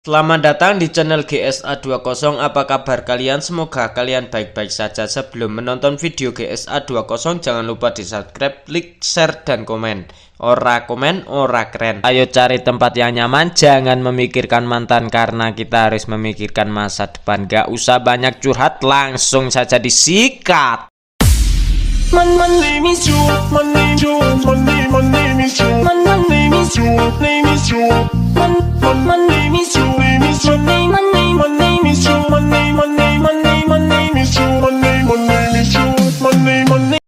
Selamat datang di channel GSA20. Apa kabar kalian? Semoga kalian baik-baik saja. Sebelum menonton video GSA20, jangan lupa di subscribe, like, share, dan komen. Ora komen, ora keren. Ayo cari tempat yang nyaman, jangan memikirkan mantan karena kita harus memikirkan masa depan. Gak usah banyak curhat, langsung saja disikat. My name is Joe. My name is Joe. My name is Joe. My name is Joe. Name is Joe. My name is Joe. Name is Joe. My name is Joe. My name is Joe. My name is Joe. My name.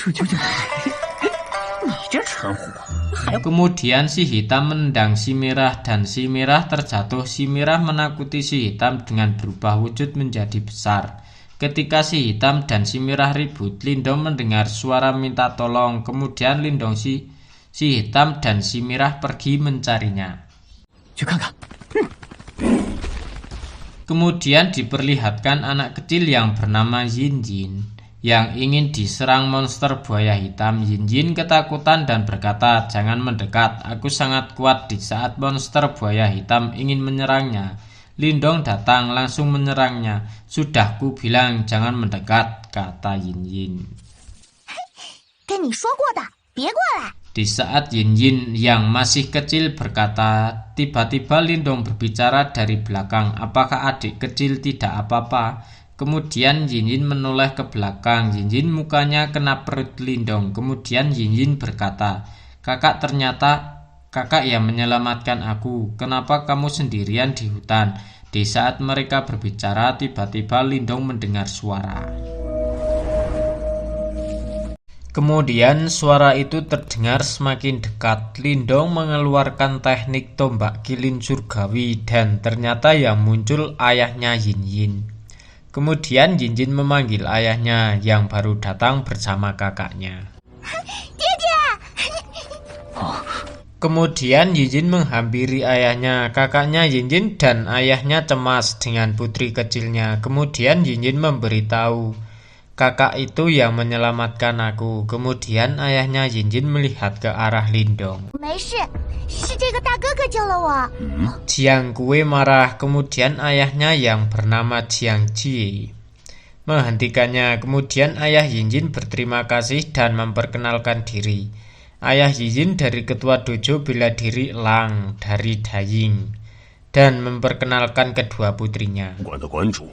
这究竟是谁？你这蠢货，还 Kemudian si hitam menendang si merah dan si merah terjatuh. Si merah menakuti si hitam dengan berubah wujud menjadi besar. Ketika si hitam dan si merah ribut, Lindong mendengar suara minta tolong. Kemudian Lindong si hitam dan si merah pergi mencarinya. 去看看。 Kemudian diperlihatkan anak kecil yang bernama Yinjin yang ingin diserang monster buaya hitam. Yinjin ketakutan dan berkata, "Jangan mendekat, aku sangat kuat." Di saat monster buaya hitam ingin menyerangnya, Lindong datang langsung menyerangnya. "Sudah ku bilang jangan mendekat," kata Yinjin. 跟你说过的，别过来。 Di saat Yinjin yang masih kecil berkata, tiba-tiba Lindong berbicara dari belakang, "Apakah adik kecil tidak apa-apa?" Kemudian Yinjin menoleh ke belakang. Yinjin mukanya kena perut Lindong. Kemudian Yinjin berkata, Kakak yang menyelamatkan aku. Kenapa kamu sendirian di hutan?" Di saat mereka berbicara, tiba-tiba Lindong mendengar suara. Kemudian suara itu terdengar semakin dekat. Lindong mengeluarkan teknik tombak kilin surgawi dan ternyata yang muncul ayahnya Yinjin. Kemudian Yinjin memanggil ayahnya yang baru datang bersama kakaknya. Kemudian Yinjin menghampiri ayahnya. Kakaknya Yinjin dan ayahnya cemas dengan putri kecilnya. Kemudian Yinjin memberitahu, "Kakak itu yang menyelamatkan aku." Kemudian ayahnya Yinjin melihat ke arah Lindong. 没事，是这个大哥哥救了我。 Jiang Kue marah. Kemudian ayahnya yang bernama Jiang Jie menghentikannya. Kemudian ayah Yinjin berterima kasih dan memperkenalkan diri. Ayah Yinjin dari ketua dojo bela diri Lang dari Daying dan memperkenalkan kedua putrinya. 馆的馆主，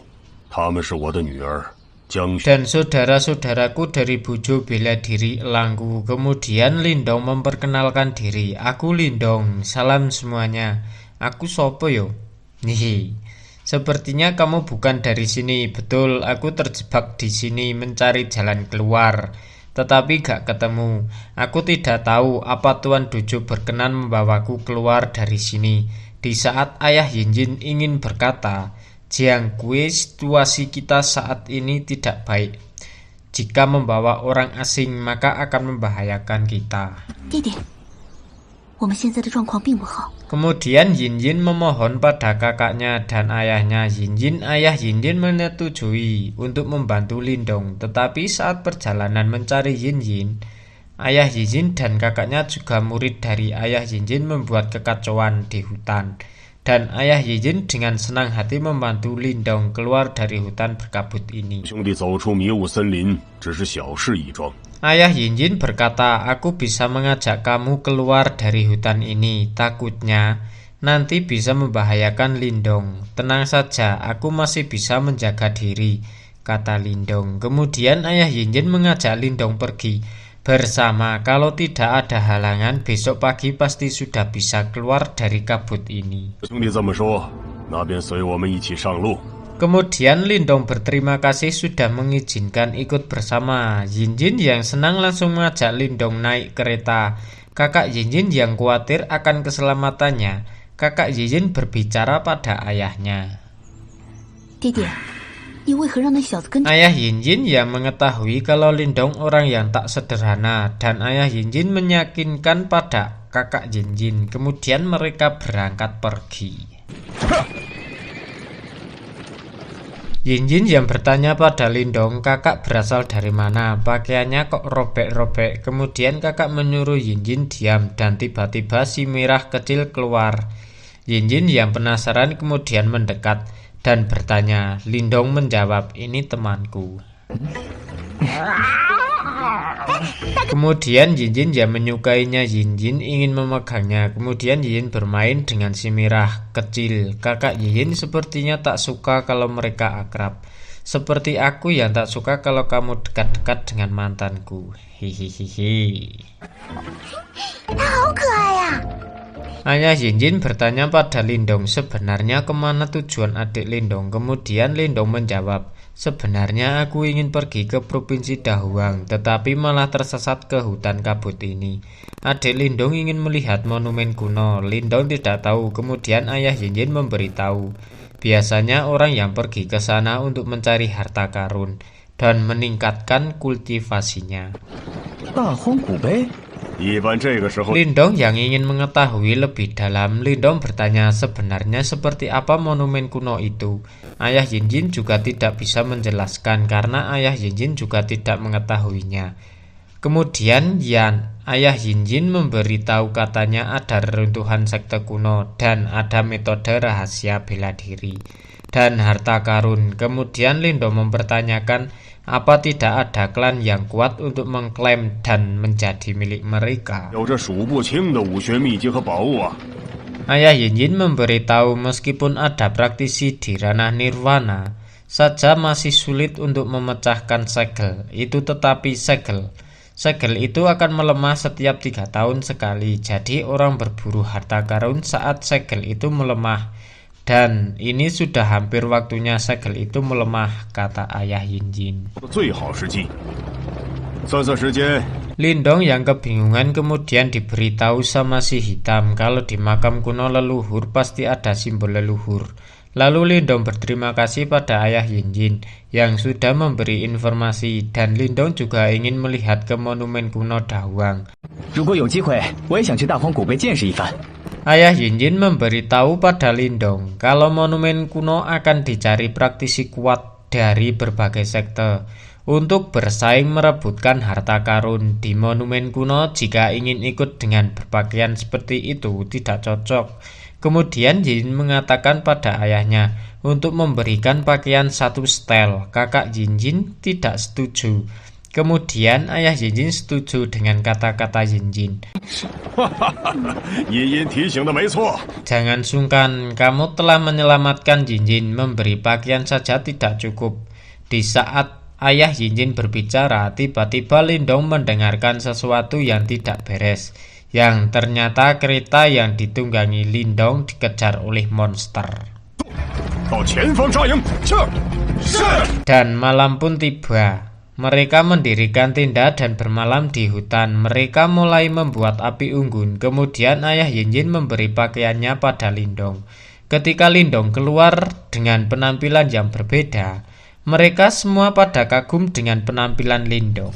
她们是我的女儿江。 Dan saudara-saudaraku dari bojo bela diri Elangku. Kemudian Lindong memperkenalkan diri. "Aku Lindong, salam semuanya. Aku sopo yo?" Nih, sepertinya kamu bukan dari sini. Betul, aku terjebak di sini mencari jalan keluar, tetapi gak ketemu. Aku tidak tahu apa Tuan Dojo berkenan membawaku keluar dari sini. Di saat ayah Yinjin ingin berkata, "Jiang Kue, situasi kita saat ini tidak baik. Jika membawa orang asing, maka akan membahayakan kita." 弟弟，我们现在的状况并不好。 Kemudian Yinjin memohon pada kakaknya dan ayah Yinjin menyetujui untuk membantu Lindong. Tetapi saat perjalanan mencari Yinjin, ayah Yinjin dan kakaknya juga murid dari ayah Yinjin membuat kekacauan di hutan. Dan ayah Yinjin dengan senang hati membantu Lindong keluar dari hutan berkabut ini. 兄弟走出迷雾森林只是小事一桩。 Ayah Yinjin berkata, "Aku bisa mengajak kamu keluar dari hutan ini. Takutnya nanti bisa membahayakan Lindong." "Tenang saja, aku masih bisa menjaga diri," kata Lindong. Kemudian ayah Yinjin mengajak Lindong pergi bersama. Kalau tidak ada halangan, besok pagi pasti sudah bisa keluar dari kabut ini. 兄弟这么说，那便随我们一起上路。 Kemudian Lindong berterima kasih sudah mengizinkan ikut bersama. Yinjin yang senang langsung mengajak Lindong naik kereta. Kakak Yinjin yang khawatir akan keselamatannya. Kakak Yinjin berbicara pada ayahnya. 弟弟，你为何让那小子跟着？ Ayah Yinjin yang mengetahui kalau Lindong orang yang tak sederhana dan ayah Yinjin meyakinkan pada kakak Yinjin. Kemudian mereka berangkat pergi. Yinjin yang bertanya pada Lindong, kakak berasal dari mana? Pakaiannya kok robek-robek? Kemudian kakak menyuruh Yinjin diam dan tiba-tiba si merah kecil keluar. Yinjin yang penasaran kemudian mendekat dan bertanya. Lindong menjawab, ini temanku. Kemudian Yinjin yang menyukainya. Yinjin ingin memegangnya. Kemudian Yinjin bermain dengan si merah kecil. Kakak Yinjin sepertinya tak suka kalau mereka akrab. Seperti aku yang tak suka kalau kamu dekat-dekat dengan mantanku. Hihihihi. Ayah Yinjin bertanya pada Lindong, sebenarnya kemana tujuan adik Lindong? Kemudian Lindong menjawab, sebenarnya aku ingin pergi ke provinsi Dahuang, tetapi malah tersesat ke hutan kabut ini. Adik Lindong ingin melihat monumen kuno. Lindong tidak tahu. Kemudian ayah Yinjin memberitahu, biasanya orang yang pergi ke sana untuk mencari harta karun dan meningkatkan kultivasinya. Lindong yang ingin mengetahui lebih dalam. Lindong bertanya, sebenarnya seperti apa monumen kuno itu? Ayah Yinjin juga tidak bisa menjelaskan karena ayah Yinjin juga tidak mengetahuinya. Kemudian ayah Yinjin memberitahu katanya ada reruntuhan sekte kuno dan ada metode rahasia bela diri dan harta karun. Kemudian Lindong mempertanyakan, apa tidak ada klan yang kuat untuk mengklaim dan menjadi milik mereka? Ayah Yinjin memberitahu meskipun ada praktisi di ranah nirwana saja masih sulit untuk memecahkan segel itu, tetapi segel itu akan melemah setiap 3 tahun sekali. Jadi orang berburu harta karun saat segel itu melemah. Dan ini sudah hampir waktunya segel itu melemah, kata ayah Yinjin. Lindong yang kebingungan kemudian diberitahu sama si hitam kalau di makam kuno leluhur pasti ada simbol leluhur. Lalu Lindong berterima kasih pada ayah Yinjin yang sudah memberi informasi, dan Lindong juga ingin melihat ke monumen kuno Dahuang. Ayah Yinjin memberitahu pada Lindong kalau monumen kuno akan dicari praktisi kuat dari berbagai sekte untuk bersaing merebutkan harta karun di monumen kuno. Jika ingin ikut dengan berpakaian seperti itu tidak cocok. Kemudian Yinjin mengatakan pada ayahnya untuk memberikan pakaian satu setel. Kakak Yinjin tidak setuju. Kemudian ayah Yinjin setuju dengan kata-kata Yinjin. Jangan sungkan, kamu telah menyelamatkan Yinjin. Memberi pakaian saja tidak cukup. Di saat ayah Yinjin berbicara, tiba-tiba Lindong mendengarkan sesuatu yang tidak beres. Yang ternyata kereta yang ditunggangi Lindong dikejar oleh monster. Dan malam pun tiba. Mereka mendirikan tenda dan bermalam di hutan. Mereka mulai membuat api unggun. Kemudian ayah Yinjin memberi pakaiannya pada Lindong. Ketika Lindong keluar dengan penampilan yang berbeda, mereka semua pada kagum dengan penampilan Lindong.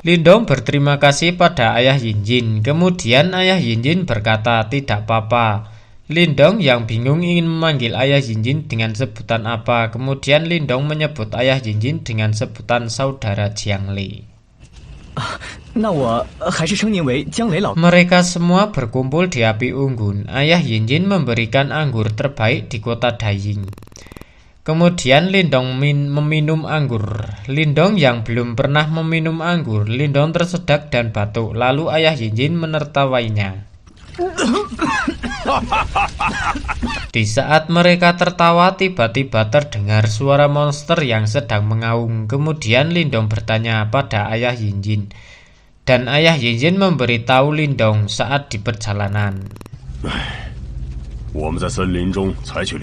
Lindong berterima kasih pada ayah Yinjin. Kemudian ayah Yinjin berkata, tidak apa-apa. Lindong yang bingung ingin memanggil ayah Yinjin dengan sebutan apa. Kemudian Lindong menyebut ayah Yinjin dengan sebutan saudara Jiangli. Mereka semua berkumpul di api unggun. Ayah Yinjin memberikan anggur terbaik di kota Daying. Kemudian Lindong meminum anggur. Lindong yang belum pernah meminum anggur. Lindong tersedak dan batuk. Lalu ayah Yinjin menertawainya. Di saat mereka tertawa, tiba-tiba terdengar suara monster yang sedang mengaum. Kemudian Lindong bertanya pada ayah Yinjin, dan ayah Yinjin memberitahu Lindong saat di perjalanan.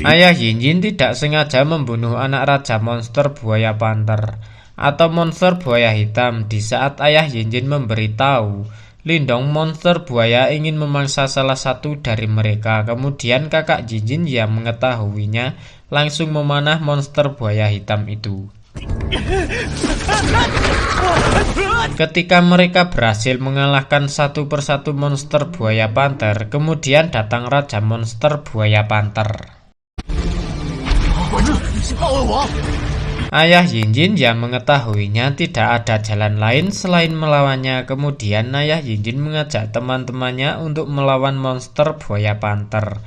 Ayah Yinjin tidak sengaja membunuh anak raja monster buaya panter atau monster buaya hitam. Di saat ayah Yinjin memberitahu Lindong, monster buaya ingin memangsa salah satu dari mereka. Kemudian kakak Yinjin yang mengetahuinya langsung memanah monster buaya hitam itu. Ketika mereka berhasil mengalahkan satu persatu monster buaya panter, kemudian datang Raja Monster Buaya Panter. Ayah Yinjin yang mengetahuinya tidak ada jalan lain selain melawannya. Kemudian Ayah Yinjin mengajak teman-temannya untuk melawan monster buaya panter.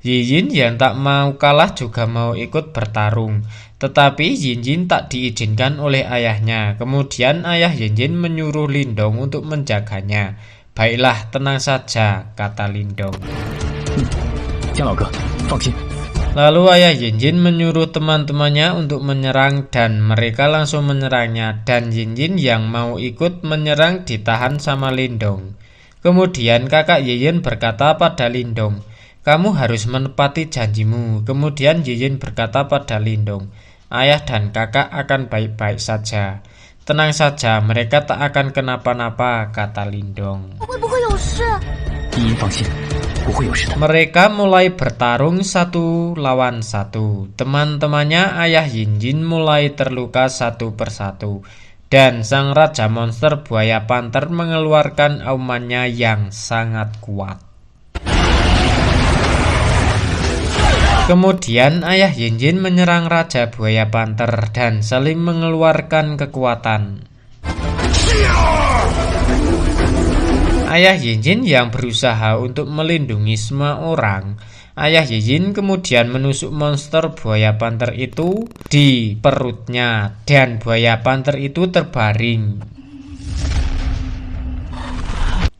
Yinjin yang tak mau kalah juga mau ikut bertarung. Tetapi Yinjin tak diizinkan oleh ayahnya. Kemudian Ayah Yinjin menyuruh Lindong untuk menjaganya. Baiklah, tenang saja, kata Lindong. Lalu Ayah Yinjin menyuruh teman-temannya untuk menyerang dan mereka langsung menyerangnya, dan Yinjin yang mau ikut menyerang ditahan sama Lindong. Kemudian kakak Yinjin berkata pada Lindong, "Kamu harus menepati janjimu." Kemudian Yinjin berkata pada Lindong, "Ayah dan kakak akan baik-baik saja. Tenang saja, mereka tak akan kenapa-napa," kata Lindong. Mereka mulai bertarung satu lawan satu. Teman-temannya Ayah Yinjin mulai terluka satu persatu. Dan sang Raja Monster Buaya Panter mengeluarkan aumannya yang sangat kuat. Kemudian Ayah Yinjin menyerang Raja Buaya Panter dan saling mengeluarkan kekuatan. Ayah Yinjin yang berusaha untuk melindungi semua orang. Ayah Yinjin kemudian menusuk monster buaya panter itu di perutnya dan buaya panter itu terbaring.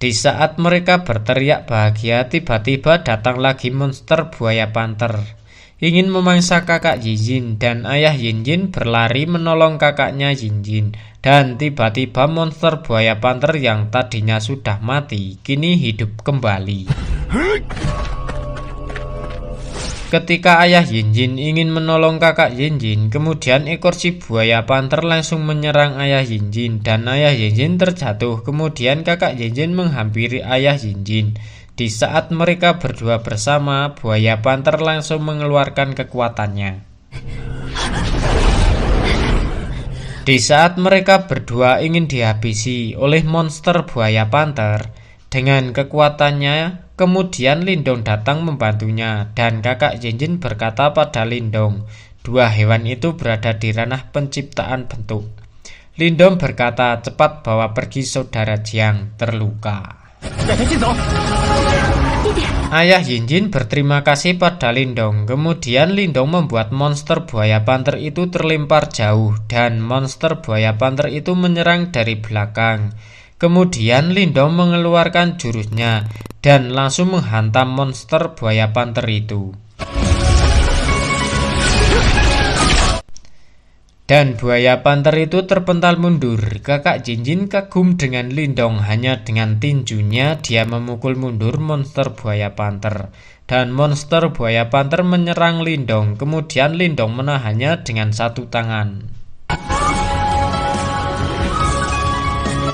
Di saat mereka berteriak bahagia, tiba-tiba datang lagi monster buaya panter ingin memangsa kakak Yinjin, dan Ayah Yinjin berlari menolong kakaknya Yinjin, dan tiba-tiba monster buaya panter yang tadinya sudah mati kini hidup kembali. Ketika Ayah Yinjin ingin menolong kakak Yinjin, kemudian ekor si buaya panter langsung menyerang Ayah Yinjin dan Ayah Yinjin terjatuh. Kemudian kakak Yinjin menghampiri Ayah Yinjin. Di saat mereka berdua bersama, buaya panter langsung mengeluarkan kekuatannya. Di saat mereka berdua ingin dihabisi oleh monster buaya panter dengan kekuatannya, kemudian Lindong datang membantunya dan kakak Yinjin berkata pada Lindong, dua hewan itu berada di ranah penciptaan bentuk. Lindong berkata, cepat bawa pergi saudara Jiang terluka. Ayah Yinjin berterima kasih pada Lindong. Kemudian Lindong membuat monster buaya panter itu terlempar jauh dan monster buaya panter itu menyerang dari belakang. Kemudian Lindong mengeluarkan jurusnya dan langsung menghantam monster buaya panter itu. Dan buaya panter itu terpental mundur. Kakak Yinjin kagum dengan Lindong. Hanya dengan tinjunya dia memukul mundur monster buaya panter. Dan monster buaya panter menyerang Lindong. Kemudian Lindong menahannya dengan satu tangan.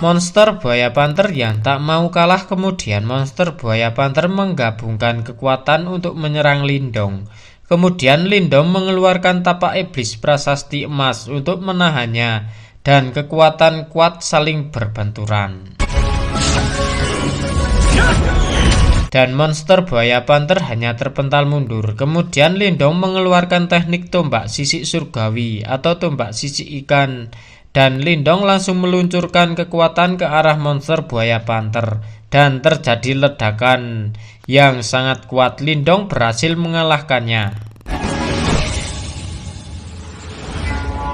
Monster buaya panter yang tak mau kalah, kemudian monster buaya panter menggabungkan kekuatan untuk menyerang Lindong. Kemudian Lindong mengeluarkan tapak iblis prasasti emas untuk menahannya dan kekuatan kuat saling berbenturan. Dan monster buaya panter hanya terpental mundur. Kemudian Lindong mengeluarkan teknik tombak sisik surgawi atau tombak sisik ikan. Dan Lindong langsung meluncurkan kekuatan ke arah monster buaya panter. Dan terjadi ledakan yang sangat kuat. Lindong berhasil mengalahkannya.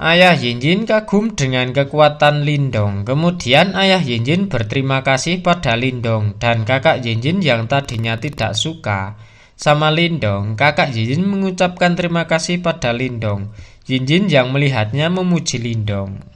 Ayah Yinjin kagum dengan kekuatan Lindong. Kemudian Ayah Yinjin berterima kasih pada Lindong. Dan kakak Yinjin yang tadinya tidak suka sama Lindong, kakak Yinjin mengucapkan terima kasih pada Lindong. Yinjin yang melihatnya memuji Lindong.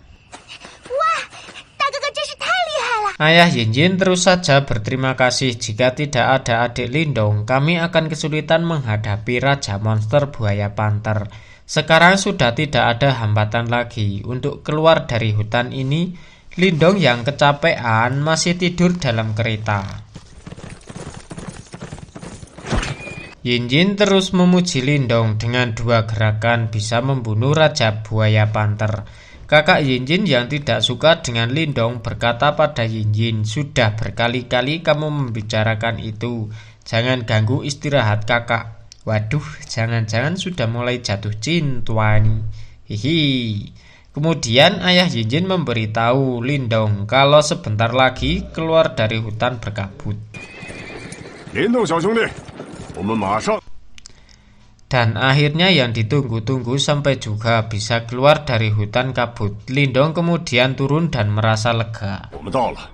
Ayah Yinjin terus saja berterima kasih. Jika tidak ada adik Lindong, kami akan kesulitan menghadapi Raja Monster Buaya Panter. Sekarang sudah tidak ada hambatan lagi untuk keluar dari hutan ini. Lindong yang kecapean masih tidur dalam kereta. Yinjin terus memuji Lindong dengan dua gerakan bisa membunuh Raja Buaya Panter. Kakak Yinjin yang tidak suka dengan Lindong berkata pada Yinjin, "Sudah berkali-kali kamu membicarakan itu. Jangan ganggu istirahat kakak." Waduh, jangan-jangan sudah mulai jatuh cinta nih. Hihi. Kemudian ayah Yinjin memberitahu Lindong kalau sebentar lagi keluar dari hutan berkabut. Lindong 小兄弟，我们马上。 Dan akhirnya yang ditunggu-tunggu sampai juga bisa keluar dari hutan kabut. Lindong kemudian turun dan merasa lega. 我们到了。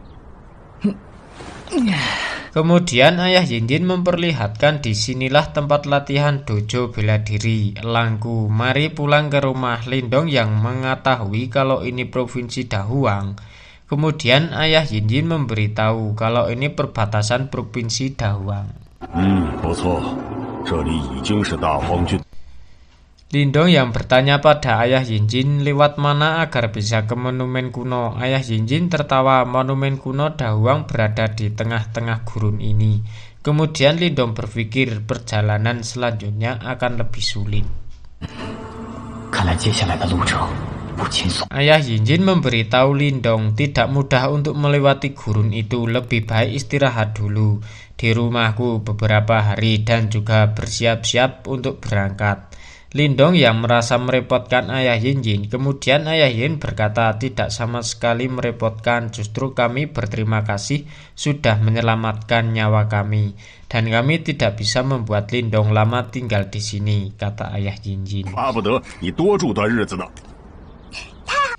Kemudian ayah Yinjin memperlihatkan disinilah tempat latihan dojo bela diri Elangku. Mari pulang ke rumah. Lindong yang mengetahui kalau ini provinsi Dahuang. Kemudian ayah Yinjin memberitahu kalau ini perbatasan provinsi Dahuang. 不错，这里已经是大荒郡。 Lindong yang bertanya pada ayah Yinjin lewat mana agar bisa ke monumen kuno. Ayah Yinjin tertawa, monumen kuno Dahuang berada di tengah-tengah gurun ini. Kemudian Lindong berpikir perjalanan selanjutnya akan lebih sulit. Ayah Yinjin memberitahu Lindong tidak mudah untuk melewati gurun itu. Lebih baik istirahat dulu di rumahku beberapa hari dan juga bersiap-siap untuk berangkat. Lindong yang merasa merepotkan ayah Yinjin. Kemudian ayah Yin berkata, tidak sama sekali merepotkan, justru kami berterima kasih sudah menyelamatkan nyawa kami. Dan kami tidak bisa membuat Lindong lama tinggal di sini, kata ayah Yinjin.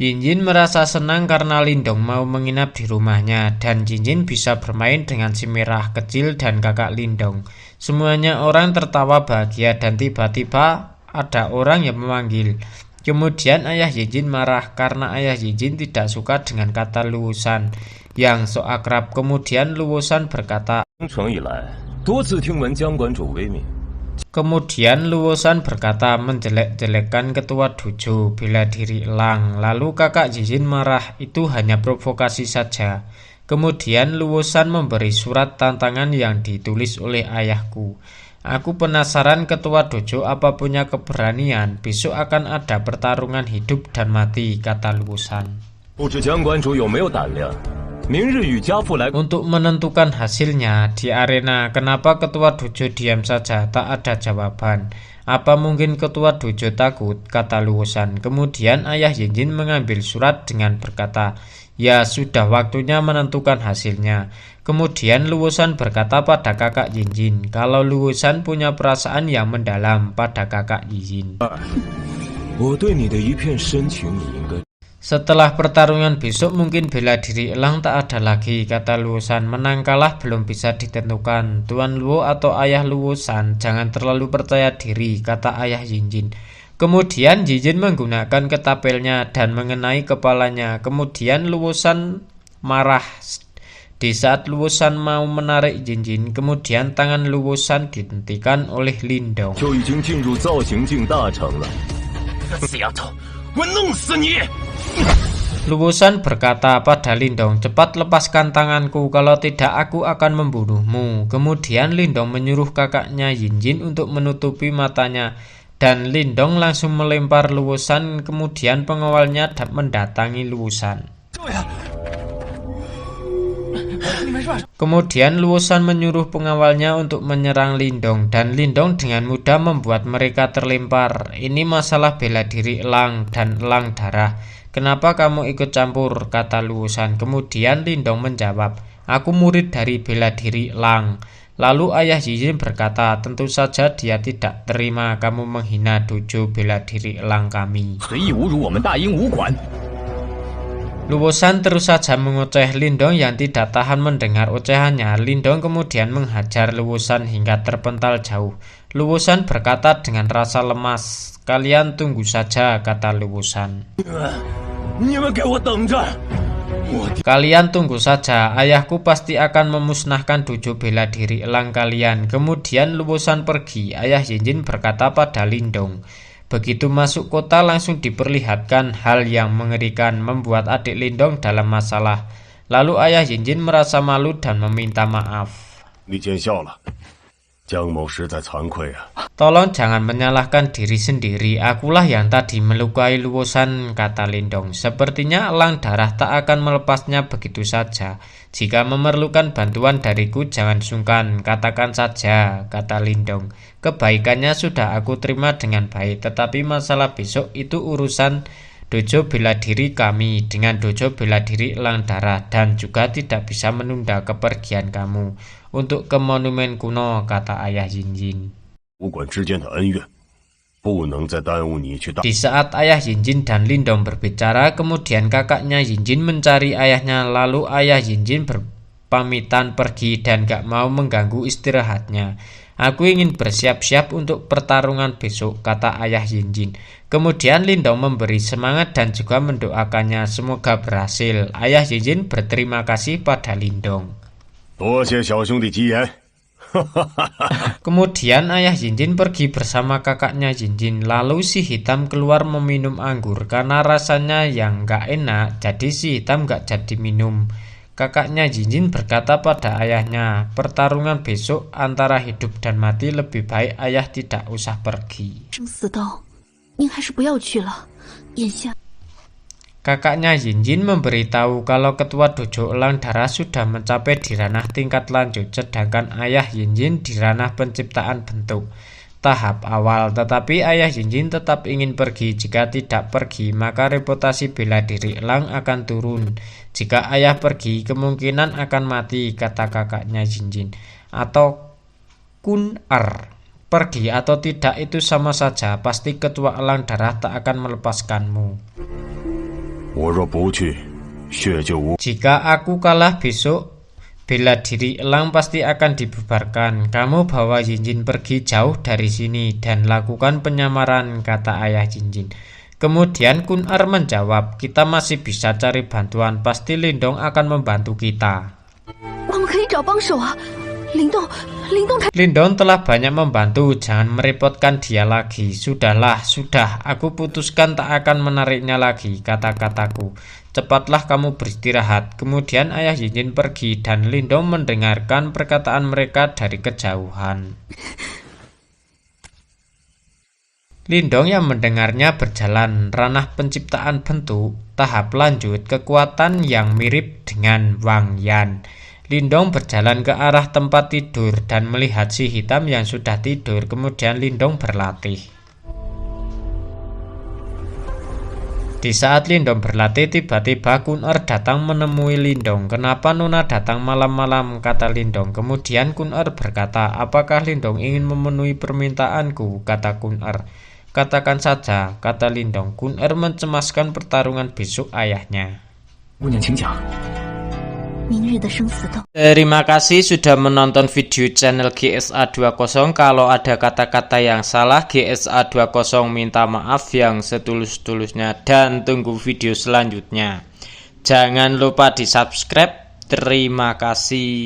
Yinjin merasa senang karena Lindong mau menginap di rumahnya dan Yinjin bisa bermain dengan si merah kecil dan kakak Lindong. Semuanya orang tertawa bahagia dan tiba-tiba ada orang yang memanggil. Kemudian ayah Yinjin marah karena ayah Yinjin tidak suka dengan kata luosan yang sok akrab. Kemudian luosan berkata, menjelek-jelekan ketua dojo bela diri Elang. Lalu kakak Yinjin marah, itu hanya provokasi saja. Kemudian luosan memberi surat tantangan yang ditulis oleh ayahku. Aku penasaran ketua dojo apa punya keberanian. Besok akan ada pertarungan hidup dan mati, kata luosan. Untuk menentukan hasilnya di arena, kenapa ketua dojo diam saja, tak ada jawaban. Apa mungkin ketua dojo takut, kata luosan. Kemudian ayah Yinjin mengambil surat dengan berkata, ya sudah waktunya menentukan hasilnya. Kemudian luosan berkata pada kakak Yinjin, kalau luosan punya perasaan yang mendalam pada kakak Yinjin. Setelah pertarungan besok mungkin bela diri Elang tak ada lagi, kata luosan. Menang kalah belum bisa ditentukan. Tuan Luo atau ayah luosan, jangan terlalu percaya diri, kata ayah Yinjin. Kemudian Yinjin menggunakan ketapelnya dan mengenai kepalanya. Kemudian luosan marah. Di saat luosan mau menarik Yinjin, kemudian tangan luosan dihentikan oleh Lindong. Luosan berkata pada Lindong, cepat lepaskan tanganku, kalau tidak aku akan membunuhmu. Kemudian Lindong menyuruh kakaknya Yinjin untuk menutupi matanya. Dan Lindong langsung melempar luosan, kemudian pengawalnya mendatangi luosan. Kemudian luosan menyuruh pengawalnya untuk menyerang Lindong, dan Lindong dengan mudah membuat mereka terlempar. Ini masalah bela diri Elang dan Elang darah. Kenapa kamu ikut campur, kata luosan. Kemudian Lindong menjawab, aku murid dari bela diri Elang. Lalu ayah Yinjin berkata, tentu saja dia tidak terima kamu menghina dojo bela diri Elang kami. Luosan terus saja mengoceh Lindong yang tidak tahan mendengar ocehannya. Lindong kemudian menghajar luosan hingga terpental jauh. Luosan berkata dengan rasa lemas, kalian tunggu saja, kata luosan. Kalian tunggu saja, ayahku pasti akan memusnahkan dojo bela diri Elang kalian. Kemudian luosan pergi. Ayah Yinjin berkata pada Lindong, begitu masuk kota langsung diperlihatkan hal yang mengerikan, membuat adik Lindong dalam masalah. Lalu ayah Yinjin merasa malu dan meminta maaf. Tolong jangan menyalahkan diri sendiri, akulah yang tadi melukai Luosan, kata Lindong. Sepertinya elang darah tak akan melepasnya begitu saja. Jika memerlukan bantuan dariku jangan sungkan, katakan saja, kata Lindong. Kebaikannya sudah aku terima dengan baik, tetapi masalah besok itu urusan dojo bela diri kami dengan dojo bela diri elang darah, dan juga tidak bisa menunda kepergian kamu untuk ke monumen kuno, kata ayah Yinjin. 武馆之间的恩怨，不能再耽误你去大。 Di saat ayah Yinjin dan Lindong berbicara, kemudian kakaknya Yinjin mencari ayahnya, lalu ayah Yinjin berpamitan pergi dan gak mau mengganggu istirahatnya. Aku ingin bersiap-siap untuk pertarungan besok, kata ayah Yinjin. Kemudian Lindong memberi semangat dan juga mendoakannya semoga berhasil. Ayah Yinjin berterima kasih pada Lindong. 多谢小兄弟吉言。 Kemudian ayah Yinjin pergi bersama kakaknya Yinjin. Lalu si hitam keluar meminum anggur. Karena rasanya yang gak enak, jadi si hitam gak jadi minum. Kakaknya Yinjin berkata pada ayahnya, pertarungan besok antara hidup dan mati, lebih baik ayah tidak usah pergi. 生死斗，您还是不要去了，眼下。 Kakaknya Yinjin memberitahu kalau ketua dojo elang darah sudah mencapai di ranah tingkat lanjut, sedangkan ayah Yinjin di ranah penciptaan bentuk tahap awal. Tetapi ayah Yinjin tetap ingin pergi. Jika tidak pergi, maka reputasi bela diri elang akan turun. Jika ayah pergi, kemungkinan akan mati, kata kakaknya Yinjin. Atau Kun-er. Pergi atau tidak itu sama saja, pasti ketua elang darah tak akan melepaskanmu. 我若不去，血就无。 Jika aku kalah besok, bela diri elang pasti akan dibubarkan. Kamu bawa Yinjin pergi jauh dari sini dan lakukan penyamaran, kata ayah Yinjin. Kemudian Kun-er menjawab, kita masih bisa cari bantuan, pasti Lindong akan membantu kita. 我们可以找帮手啊，灵动他。 Lindong telah banyak membantu, jangan merepotkan dia lagi. Sudahlah, sudah, aku putuskan tak akan menariknya lagi, kata-kataku. Cepatlah kamu beristirahat. Kemudian ayah Yinjin pergi dan Lindong mendengarkan perkataan mereka dari kejauhan. Lindong yang mendengarnya berjalan ranah penciptaan bentuk tahap lanjut, kekuatan yang mirip dengan Wang Yan. Lindong berjalan ke arah tempat tidur dan melihat si hitam yang sudah tidur. Kemudian Lindong berlatih. Di saat Lindong berlatih, tiba-tiba Kun-er datang menemui Lindong. Kenapa Nona datang malam-malam, kata Lindong. Kemudian Kun-er berkata, apakah Lindong ingin memenuhi permintaanku, kata Kun-er. Katakan saja, kata Lindong. Kun-er mencemaskan pertarungan besok ayahnya. 姑娘请讲。 明日的生死斗。 Terima kasih sudah menonton video channel GSA20. Kalau ada kata-kata yang salah, GSA20 minta maaf yang setulus-tulusnya dan tunggu video selanjutnya. Jangan lupa di subscribe. Terima kasih.